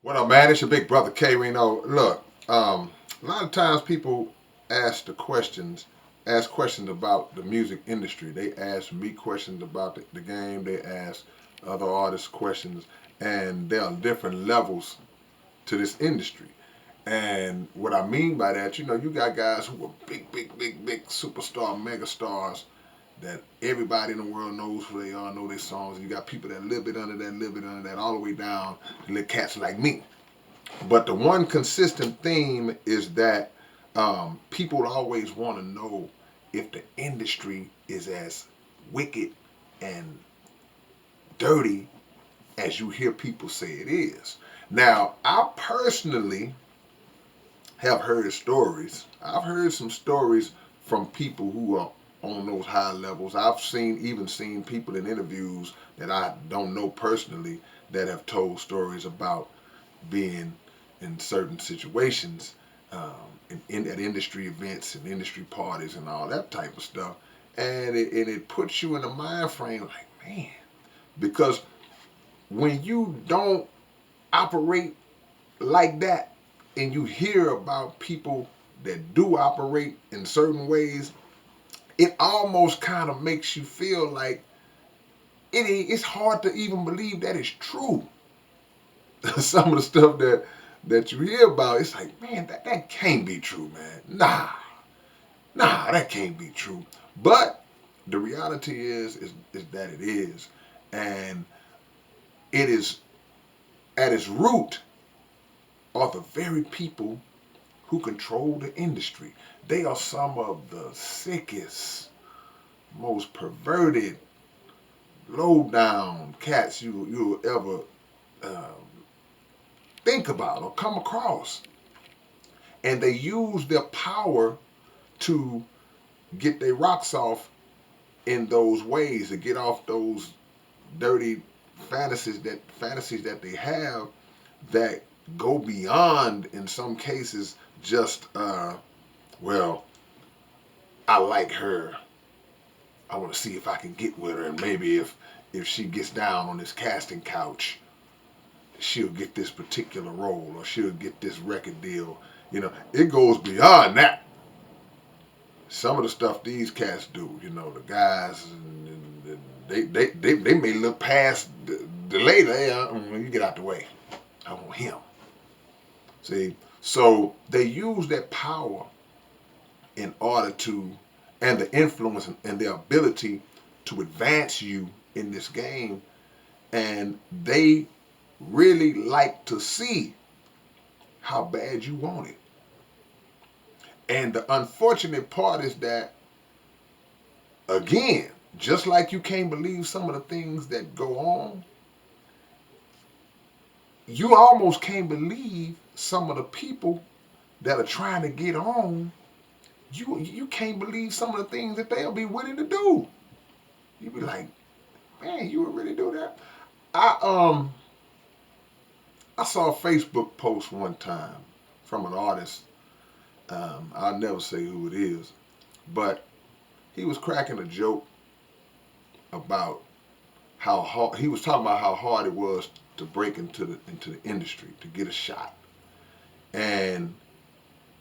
What up, man? It's your big brother K-Rino. Look, a lot of times people ask ask questions about the music industry. They ask me questions about the game. They ask other artists questions, and there are different levels to this industry. And what I mean by that, you got guys who are big superstar, mega stars that everybody in the world knows who they are, know their songs. You got people that a little bit under that, a little bit under that, all the way down to little cats like me. But the one consistent theme is that people always want to know if the industry is as wicked and dirty as you hear people say it is. Now, I personally have heard stories. I've heard some stories from people who are on those high levels. I've even seen people in interviews that I don't know personally that have told stories about being in certain situations, at industry events and industry parties and all that type of stuff. And it puts you in a mind frame like, man, because when you don't operate like that and you hear about people that do operate in certain ways, it almost kind of makes you feel like it's hard to even believe that it's true. Some of the stuff that you hear about, it's like, man, that can't be true, man. Nah, that can't be true. But the reality is that it is, and it is at its root are the very people who control the industry. They are some of the sickest, most perverted, low down cats you'll ever um, think about or come across, and they use their power to get their rocks off in those ways, to get off those dirty fantasies that they have that go beyond, in some cases, just well, I like her, I want to see if I can get with her, and maybe if she gets down on this casting couch, she'll get this particular role or she'll get this record deal. It goes beyond that. Some of the stuff these cats do, the guys, and they may look past the lady. Hey, you get out the way. I want him. See, so they use that power in order to, and the influence and their ability to advance you in this game, and they really like to see how bad you want it. And the unfortunate part is that, again, just like you can't believe some of the things that go on, you almost can't believe some of the people that are trying to get on. You can't believe some of the things that they'll be willing to do. You be like, man, you would really do that? I I saw a Facebook post one time from an artist. I'll never say who it is, but he was cracking a joke about how hard he was talking about how hard it was to break into the industry to get a shot, and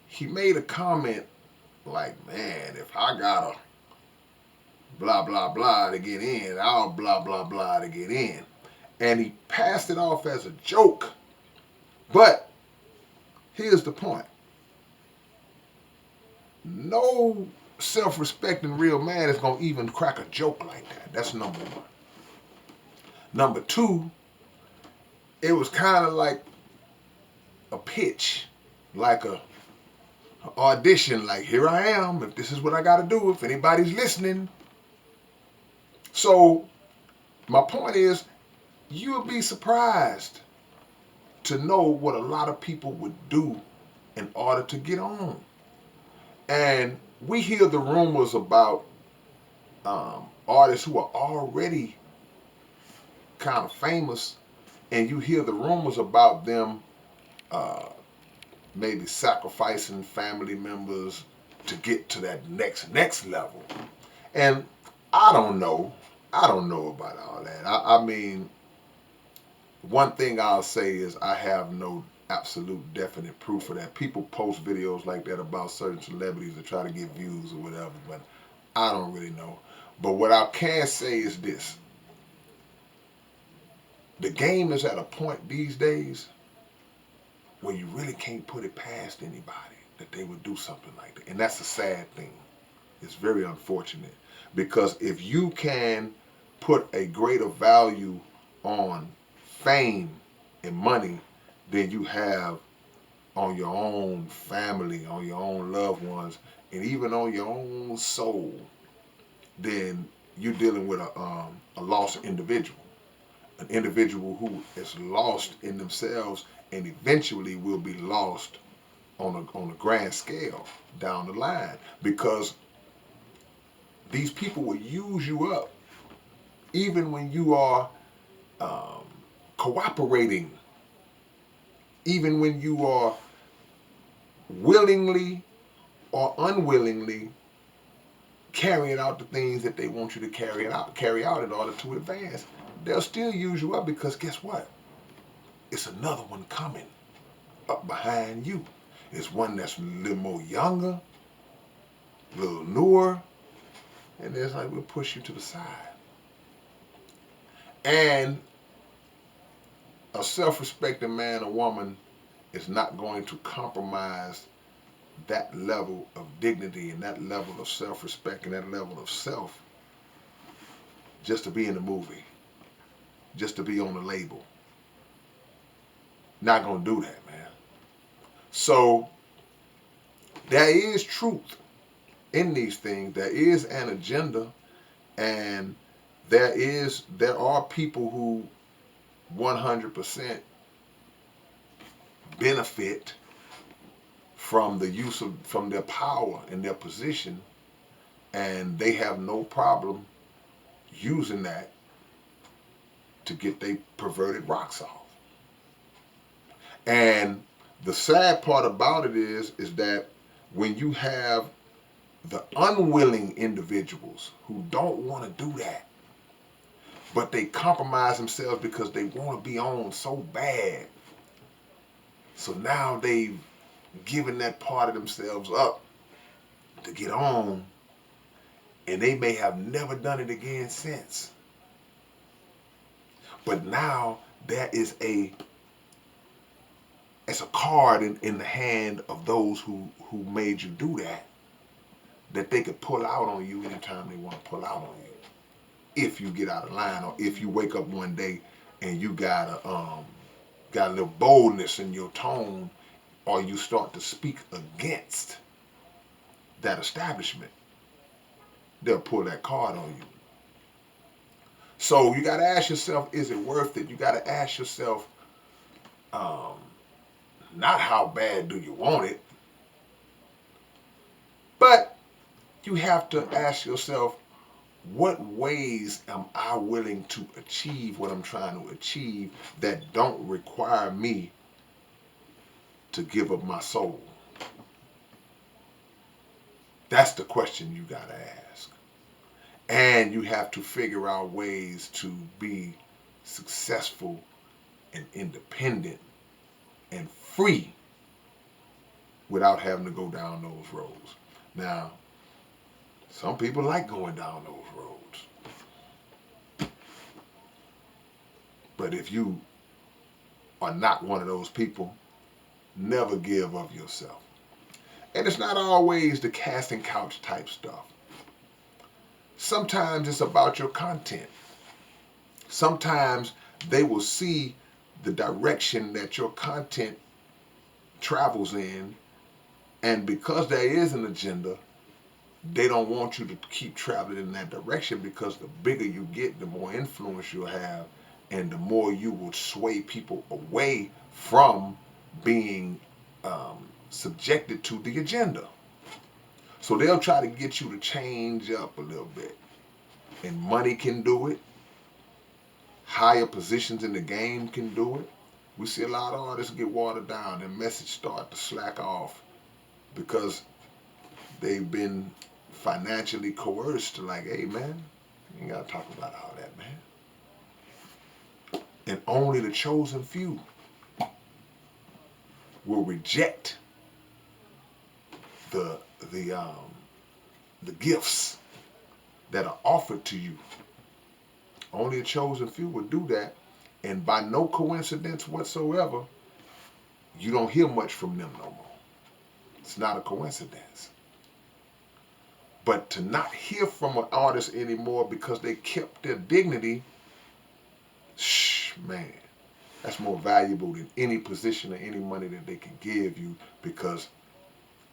he made a comment like, "Man, if I gotta blah blah blah to get in, I'll blah blah blah to get in," and he passed it off as a joke. But here's the point: no self-respecting real man is gonna even crack a joke like that. That's number one. Number two, it was kind of like a pitch, like a audition, like, here I am, if this is what I got to do, if anybody's listening. So my point is, you would be surprised to know what a lot of people would do in order to get on. And we hear the rumors about artists who are already kind of famous, and you hear the rumors about them uh, maybe sacrificing family members to get to that next level. And I don't know. I don't know about all that. I mean, one thing I'll say is I have no absolute definite proof of that. People post videos like that about certain celebrities to try to get views or whatever, but I don't really know. But what I can say is this. The game is at a point these days where you really can't put it past anybody that they would do something like that. And that's a sad thing. It's very unfortunate. Because if you can put a greater value on fame and money than you have on your own family, on your own loved ones, and even on your own soul, then you're dealing with a lost individual. An individual who is lost in themselves and eventually will be lost on a grand scale down the line, because these people will use you up even when you are um, cooperating, even when you are willingly or unwillingly carrying out the things that they want you to carry out in order to advance. They'll still use you up because guess what? It's another one coming up behind you. It's one that's a little more younger, a little newer, and it's like we'll push you to the side. And a self-respecting man or woman is not going to compromise that level of dignity and that level of self-respect and that level of self just to be in the movie, just to be on the label. Not going to do that, man. So there is truth in these things. There is an agenda, and there are people who 100% benefit from the use of from their power and their position, and they have no problem using that to get their perverted rocks off. And the sad part about it is that when you have the unwilling individuals who don't want to do that, but they compromise themselves because they want to be on so bad. So now they've given that part of themselves up to get on, and they may have never done it again since. But now there is it's a card in the hand of those who made you do that they could pull out on you anytime they want to pull out on you. If you get out of line, or if you wake up one day and you got a little boldness in your tone, or you start to speak against that establishment, they'll pull that card on you. So you got to ask yourself, is it worth it? You got to ask yourself, not how bad do you want it, but you have to ask yourself, what ways am I willing to achieve what I'm trying to achieve that don't require me to give up my soul? That's the question you got to ask. And you have to figure out ways to be successful and independent and free without having to go down those roads. Now, some people like going down those roads. But if you are not one of those people, never give of yourself. And it's not always the casting couch type stuff. Sometimes it's about your content. Sometimes they will see the direction that your content travels in, and because there is an agenda, they don't want you to keep traveling in that direction, because the bigger you get, the more influence you'll have, and the more you will sway people away from being subjected to the agenda. So they'll try to get you to change up a little bit. And money can do it. Higher positions in the game can do it. We see a lot of artists get watered down and message start to slack off because they've been financially coerced to like, hey man, you ain't got to talk about all that, man. And only the chosen few will reject the the um, the gifts that are offered to you. Only a chosen few will do that, and by no coincidence whatsoever, you don't hear much from them no more. It's not a coincidence. But to not hear from an artist anymore because they kept their dignity, man, that's more valuable than any position or any money that they can give you, because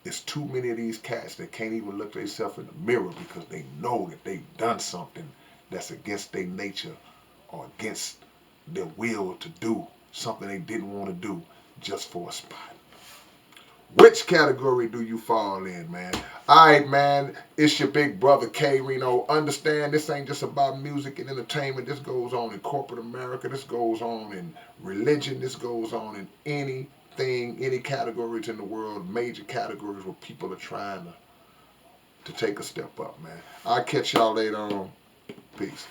it's too many of these cats that can't even look themselves in the mirror because they know that they've done something that's against their nature or against their will to do something they didn't want to do just for a spot. Which category do you fall in, man? Alright, man, it's your big brother K-Rino. Understand, this ain't just about music and entertainment. This goes on in corporate America. This goes on in religion. This goes on in anything, any categories in the world, major categories where people are trying to take a step up, man. I'll catch y'all later on. Peace.